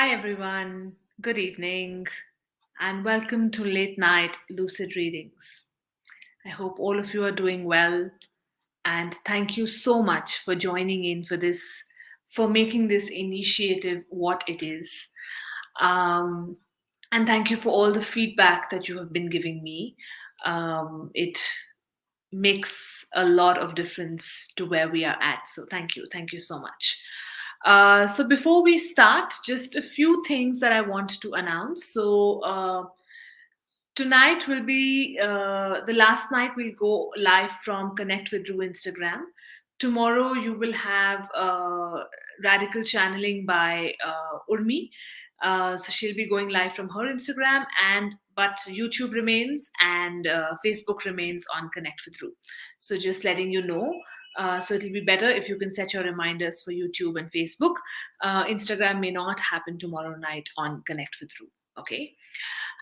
Hi, everyone. Good evening, and welcome to Late Night Lucid Readings. I hope all of you are doing well, and thank you so much for joining in for making this initiative what it is. Um, and thank you for all the feedback that you have been giving me. It makes a lot of difference to where we are at. So thank you so much. So before we start, just a few things that I want to announce. Tonight will be the last night. We'll go live from Connect with Ru Instagram. Tomorrow you will have radical channeling by Urmi. So she'll be going live from her Instagram, but YouTube remains and Facebook remains on Connect with Ru. So just letting you know. So it'll be better if you can set your reminders for YouTube and Facebook. Instagram may not happen tomorrow night on Connect with Ru. Okay.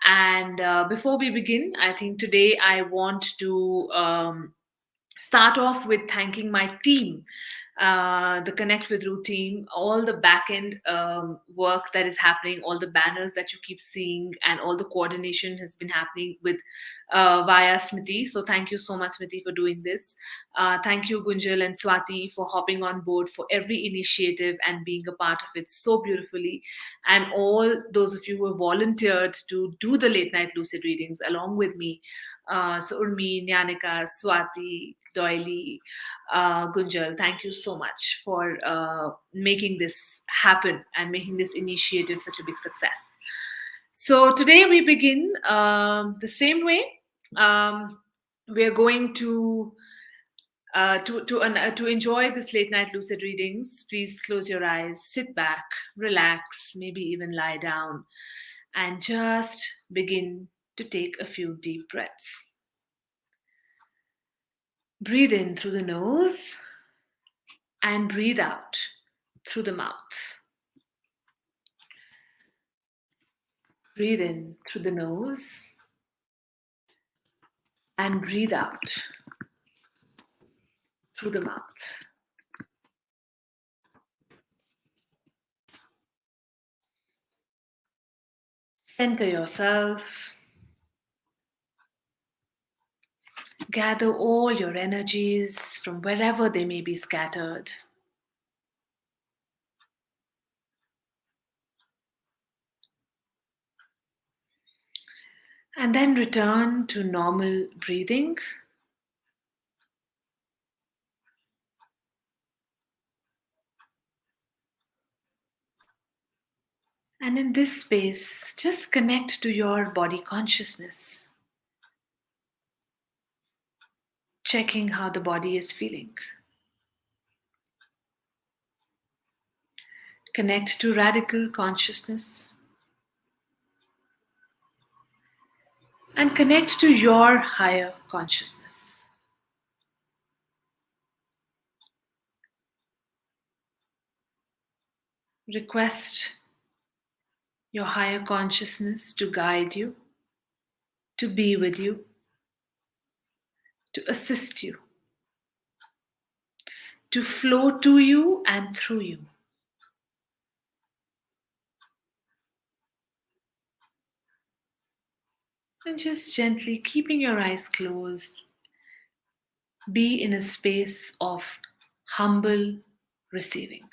And before we begin, I think today I want to start off with thanking my team, the Connect with Ru team, all the back end work that is happening, all the banners that you keep seeing, and all the coordination has been happening with via Smriti. So thank you so much, Smriti, for doing this. Thank you, Gunjal and Swati, for hopping on board for every initiative and being a part of it so beautifully. And all those of you who have volunteered to do the late night lucid readings along with me. So Urmi, Nyanika, Swati, Doily, Gunjal, thank you so much for making this happen and making this initiative such a big success. So today we begin the same way. We are going to enjoy this late night lucid readings. Please close your eyes, sit back, relax, maybe even lie down, and just begin to take a few deep breaths. Breathe in through the nose and breathe out through the mouth. Breathe in through the nose and breathe out through the mouth. Center yourself. Gather all your energies from wherever they may be scattered. And then return to normal breathing. And in this space, just connect to your body consciousness, checking how the body is feeling. Connect to radical consciousness. And connect to your higher consciousness. Request your higher consciousness to guide you, to be with you, to assist you, to flow to you and through you. And just gently keeping your eyes closed, be in a space of humble receiving.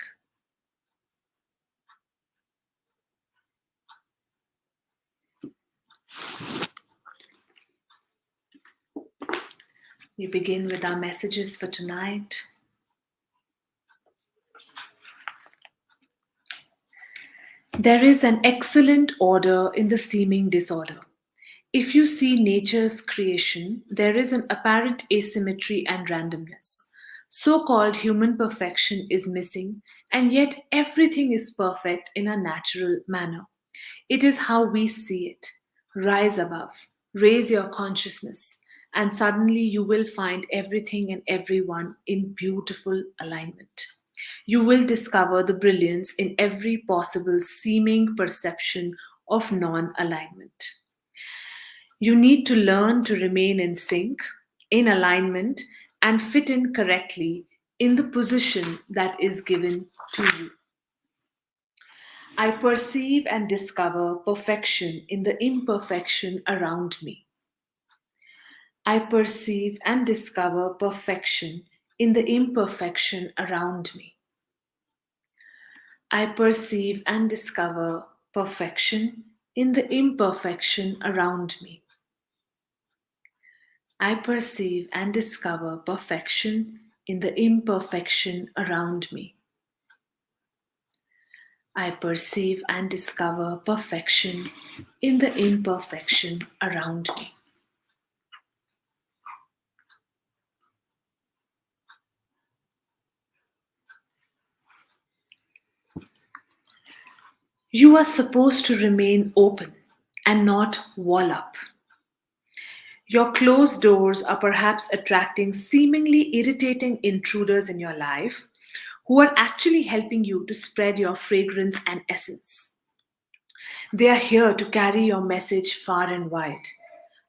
We begin with our messages for tonight. There is an excellent order in the seeming disorder. If you see nature's creation, there is an apparent asymmetry and randomness. So-called human perfection is missing, and yet everything is perfect in a natural manner. It is how we see it. Rise above, raise your consciousness, and suddenly you will find everything and everyone in beautiful alignment. You will discover the brilliance in every possible seeming perception of non alignment. You need to learn to remain in sync, in alignment, and fit in correctly in the position that is given to you. I perceive and discover perfection in the imperfection around me. I perceive and discover perfection in the imperfection around me. I perceive and discover perfection in the imperfection around me. I perceive and discover perfection in the imperfection around me. I perceive and discover perfection in the imperfection around me. You are supposed to remain open and not wall up. Your closed doors are perhaps attracting seemingly irritating intruders in your life who are actually helping you to spread your fragrance and essence. They are here to carry your message far and wide.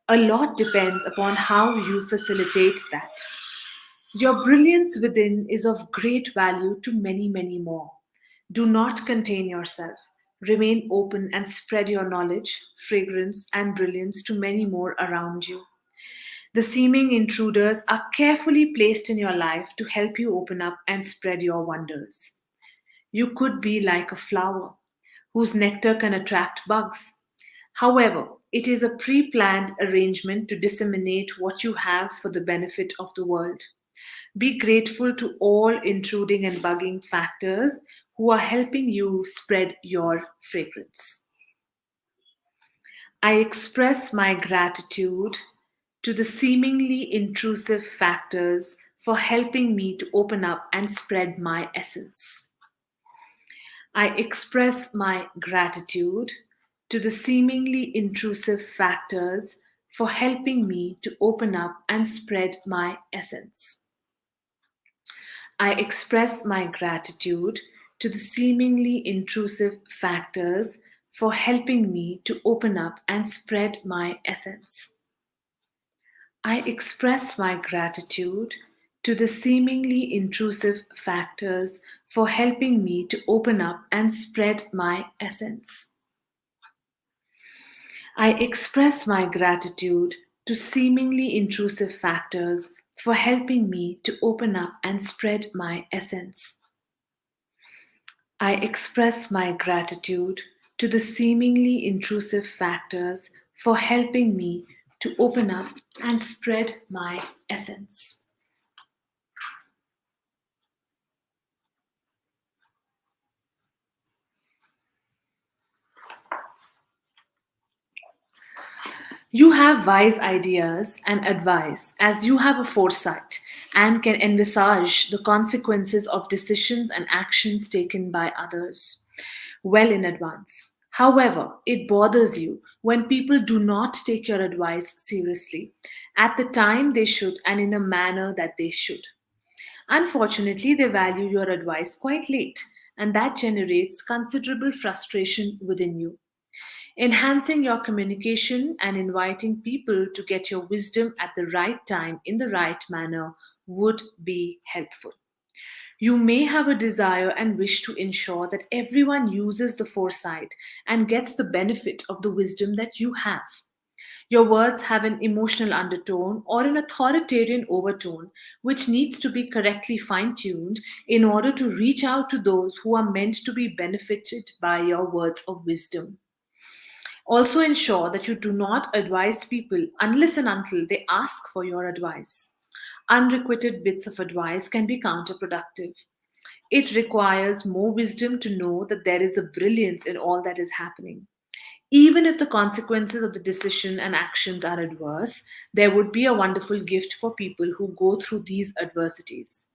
A lot depends upon how you facilitate that. Your brilliance within is of great value to many, many more. Do not contain yourself. Remain open and spread your knowledge, fragrance, and brilliance to many more around you. The seeming intruders are carefully placed in your life to help you open up and spread your wonders. You could be like a flower whose nectar can attract bugs. However, it is a pre planned arrangement to disseminate what you have for the benefit of the world. Be grateful to all intruding and bugging factors who are helping you spread your fragrance. I express my gratitude to the seemingly intrusive factors for helping me to open up and spread my essence. I express my gratitude to the seemingly intrusive factors for helping me to open up and spread my essence. I express my gratitude to the seemingly intrusive factors for helping me to open up and spread my essence. I express my gratitude to the seemingly intrusive factors for helping me to open up and spread my essence. I express my gratitude to seemingly intrusive factors for helping me to open up and spread my essence. I express my gratitude to the seemingly intrusive factors for helping me to open up and spread my essence. You have wise ideas and advice as you have a foresight and can envisage the consequences of decisions and actions taken by others well in advance. However, it bothers you when people do not take your advice seriously at the time they should and in a manner that they should. Unfortunately, they value your advice quite late, and that generates considerable frustration within you. Enhancing your communication and inviting people to get your wisdom at the right time in the right manner would be helpful. You may have a desire and wish to ensure that everyone uses the foresight and gets the benefit of the wisdom that you have. Your words have an emotional undertone or an authoritarian overtone, which needs to be correctly fine tuned in order to reach out to those who are meant to be benefited by your words of wisdom. Also, ensure that you do not advise people unless and until they ask for your advice. Unrequited bits of advice can be counterproductive. It requires more wisdom to know that there is a brilliance in all that is happening. Even if the consequences of the decision and actions are adverse, there would be a wonderful gift for people who go through these adversities.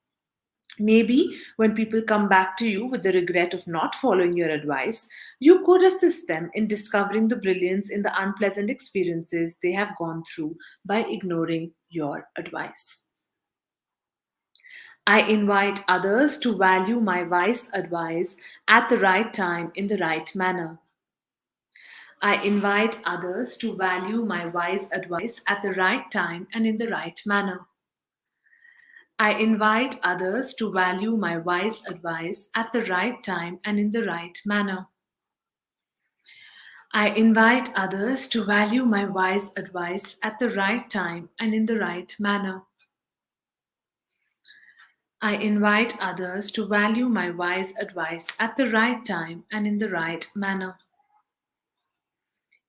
Maybe when people come back to you with the regret of not following your advice, you could assist them in discovering the brilliance in the unpleasant experiences they have gone through by ignoring your advice. I invite others to value my wise advice at the right time in the right manner. I invite others to value my wise advice at the right time and in the right manner. I invite others to value my wise advice at the right time and in the right manner. I invite others to value my wise advice at the right time and in the right manner. I invite others to value my wise advice at the right time and in the right manner.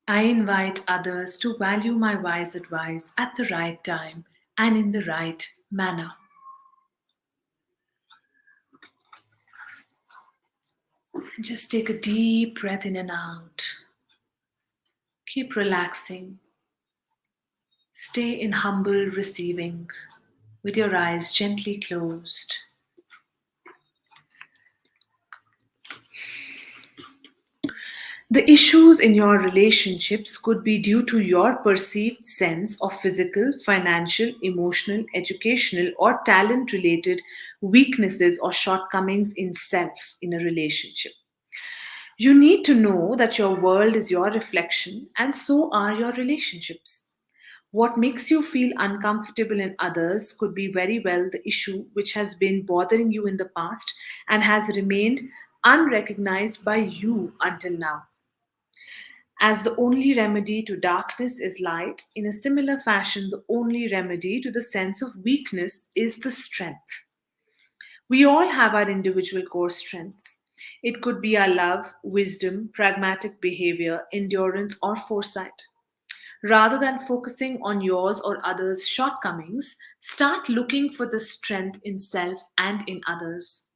I invite others to value my wise advice at the right time and in the right manner. Just take a deep breath in and out. Keep relaxing. Stay in humble receiving with your eyes gently closed. The issues in your relationships could be due to your perceived sense of physical, financial, emotional, educational, or talent related weaknesses or shortcomings in self in a relationship. You need to know that your world is your reflection and so are your relationships. What makes you feel uncomfortable in others could be very well the issue which has been bothering you in the past and has remained unrecognized by you until now. As the only remedy to darkness is light, in a similar fashion, the only remedy to the sense of weakness is the strength. We all have our individual core strengths. It could be our love, wisdom, pragmatic behavior, endurance, or foresight. Rather than focusing on yours or others' shortcomings, start looking for the strength in self and in others.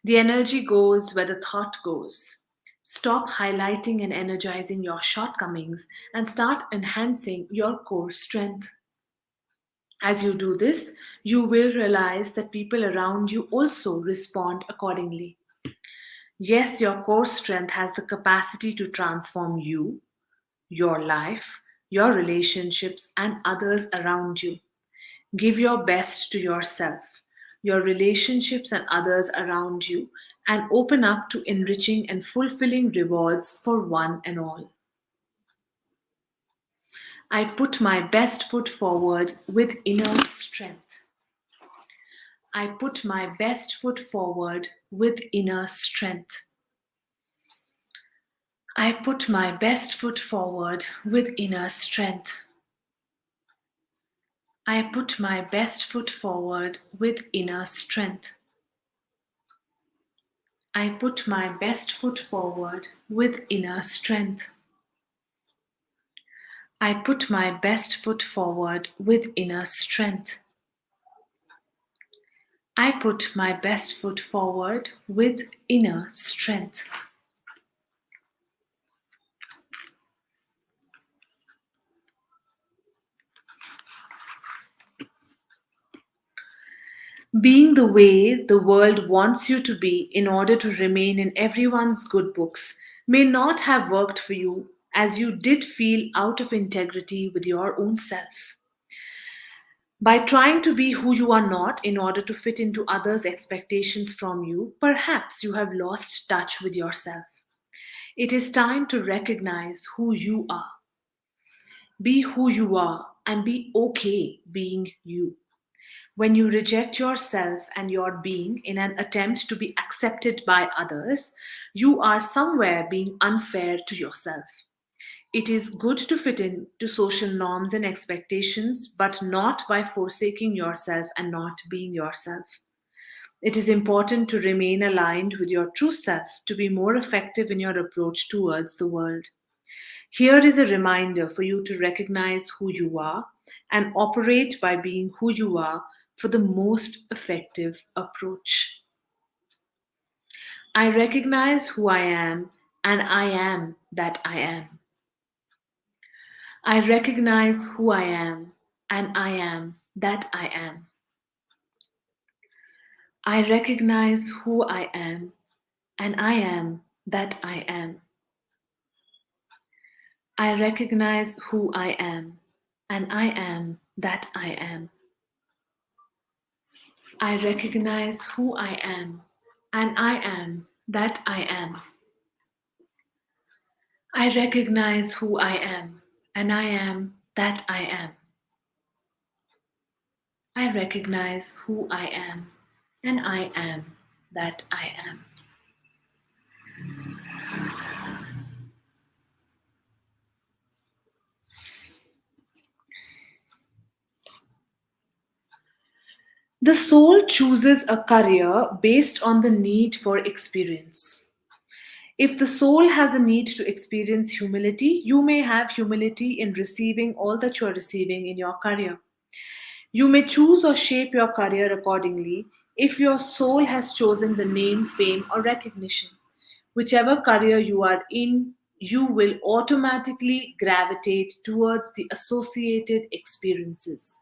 The energy goes where the thought goes. Stop highlighting and energizing your shortcomings and start enhancing your core strength. As you do this, you will realize that people around you also respond accordingly. Yes, your core strength has the capacity to transform you, your life, your relationships, and others around you. Give your best to yourself, your relationships, and others around you, and open up to enriching and fulfilling rewards for one and all. I put my best foot forward with inner strength. I put my best foot forward with inner strength. I put my best foot forward with inner strength. I put my best foot forward with inner strength. I put my best foot forward with inner strength. I put my best foot forward with inner strength. I put my best foot forward with inner strength. Being the way the world wants you to be in order to remain in everyone's good books may not have worked for you as you did feel out of integrity with your own self. By trying to be who you are not in order to fit into others' expectations from you, perhaps you have lost touch with yourself. It is time to recognize who you are. Be who you are and be okay being you. When you reject yourself and your being in an attempt to be accepted by others, you are somewhere being unfair to yourself. It is good to fit in to social norms and expectations, but not by forsaking yourself and not being yourself. It is important to remain aligned with your true self to be more effective in your approach towards the world. Here is a reminder for you to recognize who you are and operate by being who you are for the most effective approach. I recognize who I am and I am that I am. I recognize who I am and I am that I am. I recognize who I am and I am that I am. I recognize who I am and I am that I am. I recognize who I am and I am that I am. I recognize who I am and I am that I am. I recognize who I am and I am that I am. The soul chooses a career based on the need for experience. If the soul has a need to experience humility, you may have humility in receiving all that you are receiving in your career. You may choose or shape your career accordingly if your soul has chosen the name, fame, or recognition. Whichever career you are in, you will automatically gravitate towards the associated experiences.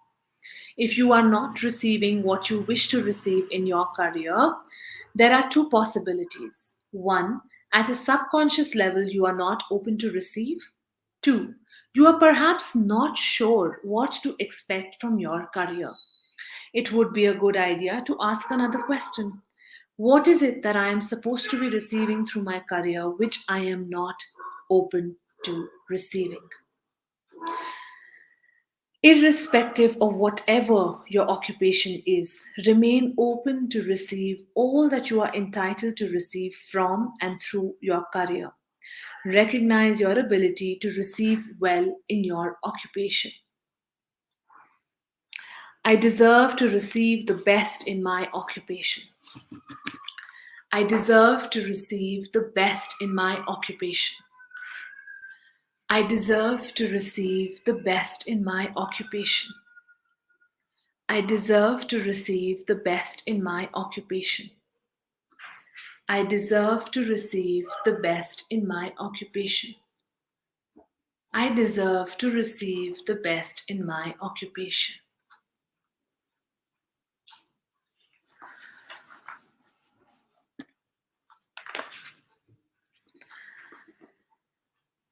If you are not receiving what you wish to receive in your career, there are two possibilities. One, at a subconscious level, you are not open to receive. Two, you are perhaps not sure what to expect from your career. It would be a good idea to ask another question. What is it that I am supposed to be receiving through my career which I am not open to receiving? Irrespective of whatever your occupation is, remain open to receive all that you are entitled to receive from and through your career. Recognize your ability to receive well in your occupation. I deserve to receive the best in my occupation. I deserve to receive the best in my occupation. I deserve to receive the best in my occupation. I deserve to receive the best in my occupation. I deserve to receive the best in my occupation. I deserve to receive the best in my occupation.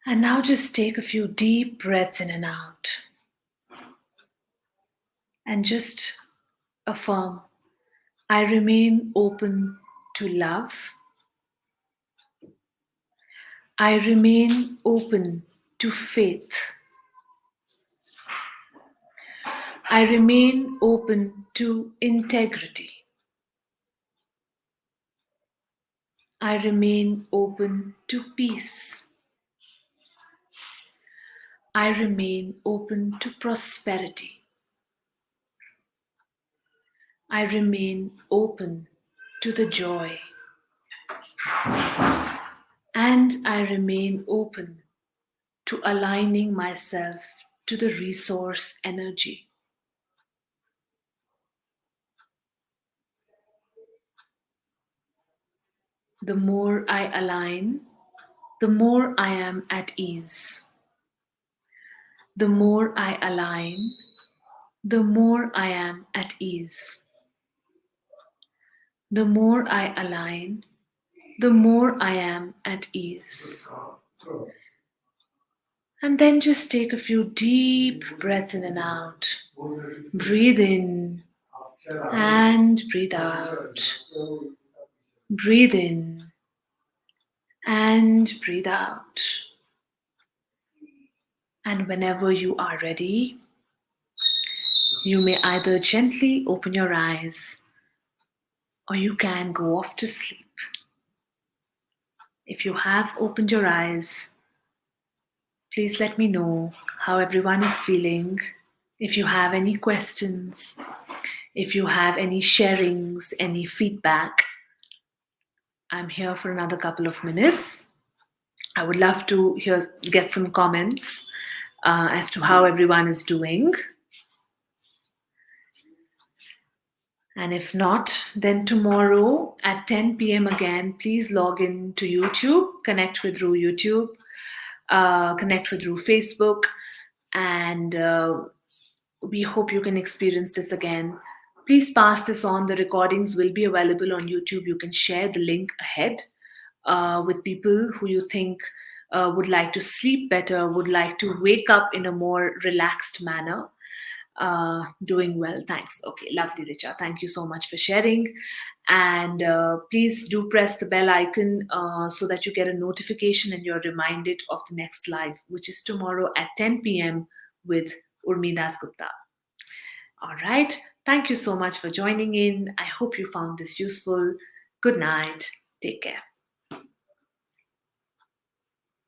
And now just take a few deep breaths in and out. And just affirm, I remain open to love. I remain open to faith. I remain open to integrity. I remain open to peace. I remain open to prosperity. I remain open to the joy. And I remain open to aligning myself to the resource energy. The more I align, the more I am at ease. The more I align, the more I am at ease. The more I align, the more I am at ease. And then just take a few deep breaths in and out. Breathe in and breathe out. Breathe in and breathe out. And whenever you are ready, you may either gently open your eyes or you can go off to sleep. If you have opened your eyes, please let me know how everyone is feeling. If you have any questions, if you have any sharings, any feedback, I'm here for another couple of minutes. I would love to get some comments as to how everyone is doing. And if not, then tomorrow at 10 p.m. again, please log in to YouTube, connect with Ru YouTube, connect with Ru Facebook, and we hope you can experience this again. Please pass this on. The recordings will be available on YouTube. You can share the link ahead with people who you think would like to sleep better, would like to wake up in a more relaxed manner. Doing well, thanks. Okay, lovely, Richa. Thank you so much for sharing. And please do press the bell icon so that you get a notification and you're reminded of the next live, which is tomorrow at 10 p.m. with Urmi Dasgupta. All right. Thank you so much for joining in. I hope you found this useful. Good night. Take care.